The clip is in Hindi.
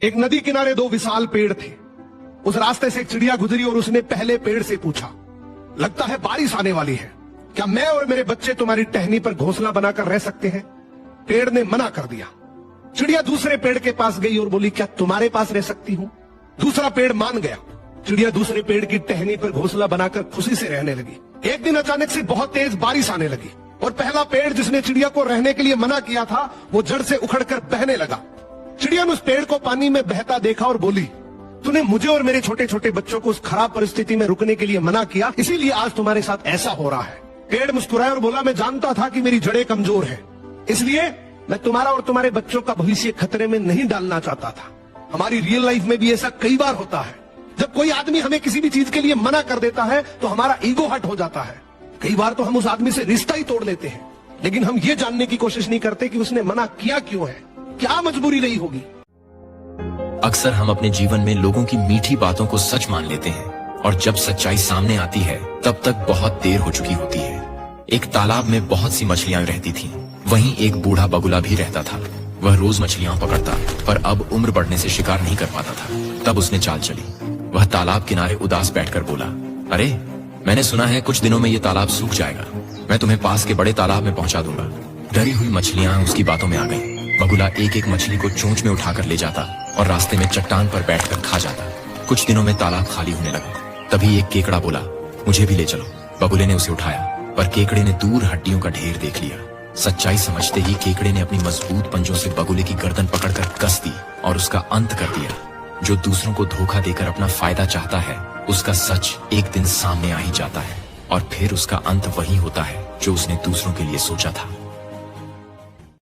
एक नदी किनारे दो विशाल पेड़ थे। उस रास्ते से एक चिड़िया गुजरी और उसने पहले पेड़ से पूछा, लगता है बारिश आने वाली है, क्या मैं और मेरे बच्चे तुम्हारी टहनी पर घोंसला बनाकर रह सकते हैं? पेड़ ने मना कर दिया। चिड़िया दूसरे पेड़ के पास गई और बोली, क्या तुम्हारे पास रह सकती हूं? दूसरा पेड़ मान गया। चिड़िया दूसरे पेड़ की टहनी पर घोंसला बनाकर खुशी से रहने लगी। एक दिन अचानक से बहुत तेज बारिश आने लगी और पहला पेड़ जिसने चिड़िया को रहने के लिए मना किया था वो जड़ से उखड़कर बहने लगा। चिड़िया ने उस पेड़ को पानी में बहता देखा और बोली, तूने मुझे और मेरे छोटे छोटे बच्चों को उस खराब परिस्थिति में रुकने के लिए मना किया, इसीलिए आज तुम्हारे साथ ऐसा हो रहा है। पेड़ मुस्कुराया और बोला, मैं जानता था कि मेरी जड़ें कमजोर है, इसलिए मैं तुम्हारा और तुम्हारे बच्चों का भविष्य खतरे में नहीं डालना चाहता था। हमारी रियल लाइफ में भी ऐसा कई बार होता है। जब कोई आदमी हमें किसी भी चीज के लिए मना कर देता है तो हमारा ईगो हर्ट हो जाता है। कई बार तो हम उस आदमी से रिश्ता ही तोड़ लेते हैं, लेकिन हम ये जानने की कोशिश नहीं करते कि उसने मना किया क्यों है, क्या मजबूरी रही होगी। अक्सर हम अपने जीवन में लोगों की मीठी बातों को सच मान लेते हैं और जब सच्चाई सामने आती है तब तक बहुत देर हो चुकी होती है। एक तालाब में बहुत सी मछलियां रहती थीं। वहीं एक बूढ़ा बगुला भी रहता था। वह रोज मछलियां पकड़ता पर अब उम्र बढ़ने से शिकार नहीं कर पाता था। तब उसने चाल चली। वह तालाब किनारे उदास बैठकर बोला, अरे मैंने सुना है कुछ दिनों में ये तालाब सूख जाएगा। मैं तुम्हें पास के बड़े तालाब में पहुंचा दूंगा। डरी हुई मछलियां उसकी बातों में आ गईं। बगुला एक एक मछली को चोंच में उठाकर ले जाता और रास्ते में चट्टान पर बैठकर खा जाता। कुछ दिनों में तालाब खाली होने लगा। तभी एक केकड़ा बोला, मुझे भी ले चलो। बगुले ने उसे उठाया पर केकड़े ने दूर हड्डियों का ढेर देख लिया। सच्चाई समझते ही केकड़े ने अपनी मजबूत पंजों से बगुले की गर्दन पकड़कर कस दी और उसका अंत कर दिया। जो दूसरों को धोखा देकर अपना फायदा चाहता है उसका सच एक दिन सामने आ ही जाता है और फिर उसका अंत वही होता है जो उसने दूसरों के लिए सोचा था।